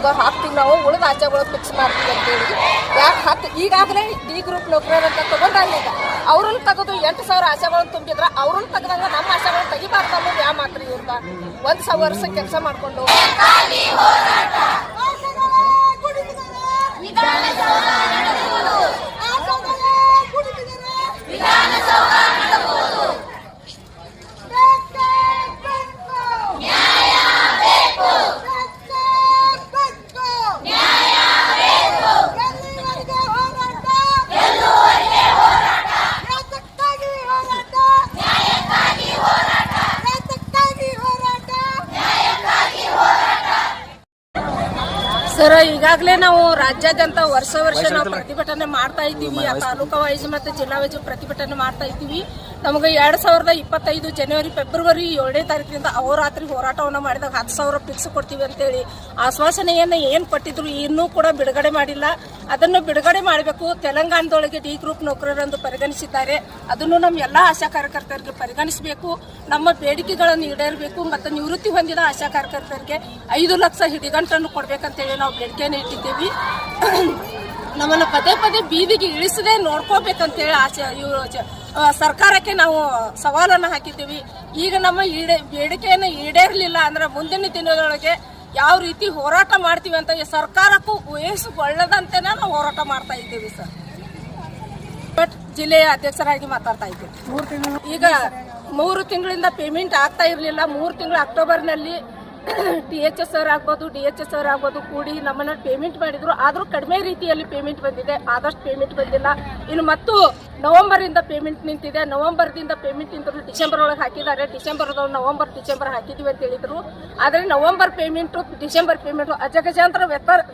ಆಶಾಗಳು ಹಾಕ್ತೀವಿ ನಾವು, ಉಳಿದ ಆಶಾಗಳು ಫಿಕ್ಸ್ ಮಾಡ್ತೀವಿ ಅಂತೇಳಿ. ಯಾಕೆ ಈಗಾಗಲೇ ಡಿ ಗ್ರೂಪ್ ನೌಕರರಂತ ತಗೊಂಡಾಗ ಈಗ ಅವ್ರನ್ನ ತೆಗೆದು 8,000 ಆಶಾಗಳು ತುಂಬಿದ್ರ ಅವ್ರನ್ನ ತೆಗೆದಂಗ ನಮ್ಮ ಆಶಾಗಳು ತೆಗಿಬಾರ್ದು ಅನ್ನೋದು ಯಾವ ಮಾತ್ರ ಇವ್ರದ 1 ವರ್ಷ ಕೆಲಸ ಮಾಡ್ಕೊಂಡು ಸರ್, ಈಗಾಗಲೇ ನಾವು ರಾಜ್ಯಾದ್ಯಂತ ವರ್ಷ ನಾವು ಪ್ರತಿಭಟನೆ ಮಾಡ್ತಾ ಇದ್ದೀವಿ. ತಾಲೂಕಾ ವೈಸ್ ಮತ್ತು ಜಿಲ್ಲಾ ವೈಸ್ ಪ್ರತಿಭಟನೆ ಮಾಡ್ತಾ ಇದ್ದೀವಿ. ನಮಗೆ 2025 ಜನವರಿ ಫೆಬ್ರವರಿ 7ನೇ ತಾರೀಕಿನಿಂದ ಅಹೋರಾತ್ರಿ ಹೋರಾಟವನ್ನು ಮಾಡಿದಾಗ 10,000 ಫಿಕ್ಸ್ ಕೊಡ್ತೀವಿ ಅಂತೇಳಿ ಆಶ್ವಾಸನೆಯನ್ನು ಏನು ಕೊಟ್ಟಿದ್ರು ಇನ್ನೂ ಕೂಡ ಬಿಡುಗಡೆ ಮಾಡಿಲ್ಲ. ಅದನ್ನು ಬಿಡುಗಡೆ ಮಾಡಬೇಕು. ತೆಲಂಗಾಣದೊಳಗೆ ಡಿ ಗ್ರೂಪ್ ನೌಕರರೆಂದು ಪರಿಗಣಿಸಿದ್ದಾರೆ. ಅದನ್ನು ನಮ್ಮ ಎಲ್ಲ ಆಶಾ ಕಾರ್ಯಕರ್ತರಿಗೆ ಪರಿಗಣಿಸಬೇಕು. ನಮ್ಮ ಬೇಡಿಕೆಗಳನ್ನು ಈಡೇರಬೇಕು ಮತ್ತು ನಿವೃತ್ತಿ ಹೊಂದಿದ ಆಶಾ ಕಾರ್ಯಕರ್ತರಿಗೆ 5 ಲಕ್ಷ ಹಿಡಿಗಂಟನ್ನು ಕೊಡಬೇಕಂತೇಳಿ ನಾವು ಬೇಡಿಕೆಯನ್ನು ಇಟ್ಟಿದ್ದೀವಿ. ನಮ್ಮನ್ನು ಪದೇ ಪದೇ ಬೀದಿಗೆ ಇಳಿಸದೆ ನೋಡ್ಕೋಬೇಕಂತೇಳಿ ಸರ್ಕಾರಕ್ಕೆ ನಾವು ಸವಾಲನ್ನು ಹಾಕಿದ್ದೀವಿ. ಈಗ ನಮ್ಮ ಬೇಡಿಕೆಯನ್ನು ಈಡೇರಲಿಲ್ಲ ಅಂದ್ರೆ ಮುಂದಿನ ದಿನದೊಳಗೆ ಯಾವ ರೀತಿ ಹೋರಾಟ ಮಾಡ್ತೀವಿ ಅಂತ ಸರ್ಕಾರಕ್ಕೂ ವಹಿಸಿಕೊಳ್ಳದಂತೆ ನಾವು ಹೋರಾಟ ಮಾಡ್ತಾ ಇದ್ದೀವಿ ಸರ್. ಬಟ್ ಜಿಲ್ಲೆಯ ಅಧ್ಯಕ್ಷರಾಗಿ ಮಾತಾಡ್ತಾ ಇದ್ದೀವಿ. ಈಗ 3 ತಿಂಗಳಿಂದ ಪೇಮೆಂಟ್ ಆಗ್ತಾ ಇರಲಿಲ್ಲ. 3 ತಿಂಗಳು ಅಕ್ಟೋಬರ್ನಲ್ಲಿ THS ಅವ್ರು ಆಗ್ಬೋದು ಕೂಡಿ ನಮ್ಮನ್ನ ಪೇಮೆಂಟ್ ಮಾಡಿದ್ರು. ಆದರೂ ಕಡಿಮೆ ರೀತಿಯಲ್ಲಿ ಪೇಮೆಂಟ್ ಬಂದಿದೆ, ಆದಷ್ಟು ಪೇಮೆಂಟ್ ಬಂದಿಲ್ಲ. ಇನ್ನು ಮತ್ತು ನವೆಂಬರ್ ಇಂದ ಪೇಮೆಂಟ್ ನಿಂತಿದೆ. ನವೆಂಬರ್ದಿಂದ ಪೇಮೆಂಟ್ ನಿಂತರು ಡಿಸೆಂಬರ್ ಒಳಗೆ ಹಾಕಿದ್ದಾರೆ. ಡಿಸೆಂಬರ್ ಹಾಕಿದೀವಿ ಅಂತ ಹೇಳಿದ್ರು. ಆದರೆ ನವೆಂಬರ್ ಪೇಮೆಂಟು ಡಿಸೆಂಬರ್ ಪೇಮೆಂಟು ಅಜಗಜಾಂತರ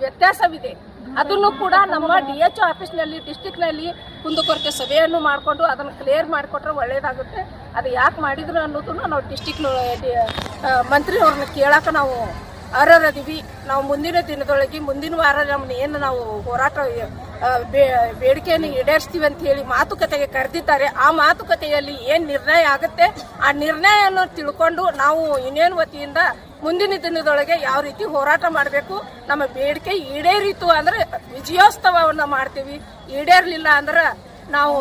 ವ್ಯತ್ಯಾಸವಿದೆ. ಅದನ್ನು ಕೂಡ ನಮ್ಮ DHO ಆಫೀಸ್ನಲ್ಲಿ ಡಿಸ್ಟಿಕ್ನಲ್ಲಿ ಕುಂದುಕೊರತೆ ಸಭೆಯನ್ನು ಮಾಡಿಕೊಂಡು ಅದನ್ನು ಕ್ಲಿಯರ್ ಮಾಡಿಕೊಟ್ರೆ ಒಳ್ಳೇದಾಗುತ್ತೆ. ಅದು ಯಾಕೆ ಮಾಡಿದ್ರು ಅನ್ನೋದನ್ನು ನಾವು ಡಿಸ್ಟಿಕ್ ಮಂತ್ರಿಯವ್ರನ್ನ ಕೇಳಕ್ಕೆ ನಾವು ಅರ್ಹರದೀವಿ. ನಾವು ಮುಂದಿನ ದಿನದೊಳಗೆ ಮುಂದಿನ ವಾರ ನಮ್ಮನ್ನ ಏನು ನಾವು ಹೋರಾಟ ಬೇಡಿಕೆಯನ್ನು ಈಡೇರಿಸ್ತೀವಿ ಅಂತ ಹೇಳಿ ಮಾತುಕತೆಗೆ ಕರೆದಿದ್ದಾರೆ. ಆ ಮಾತುಕತೆಯಲ್ಲಿ ಏನು ನಿರ್ಣಯ ಆಗುತ್ತೆ ಆ ನಿರ್ಣಯವನ್ನು ತಿಳ್ಕೊಂಡು ನಾವು ಯೂನಿಯನ್ ವತಿಯಿಂದ ಮುಂದಿನ ದಿನದೊಳಗೆ ಯಾವ ರೀತಿ ಹೋರಾಟ ಮಾಡಬೇಕು, ನಮ್ಮ ಬೇಡಿಕೆ ಈಡೇರಿತು ಅಂದ್ರೆ ವಿಜಯೋತ್ಸವವನ್ನು ಮಾಡ್ತೀವಿ. ಈಡೇರಲಿಲ್ಲ ಅಂದ್ರೆ ನಾವು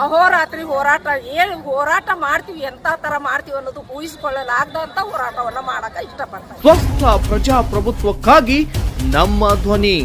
ಅಹೋರಾತ್ರಿ ಹೋರಾಟ ಮಾಡ್ತೀವಿ. ಎಂತ ತರ ಮಾಡ್ತೀವಿ ಅನ್ನೋದು ಊಹಿಸಿಕೊಳ್ಳಲಾಗದಂತ ಹೋರಾಟವನ್ನ ಮಾಡಕ ಇಷ್ಟಪಡ್ತಾರೆ. ಸ್ವಸ್ಥ ಪ್ರಜಾಪ್ರಭುತ್ವಕ್ಕಾಗಿ ನಮ್ಮ ಧ್ವನಿ.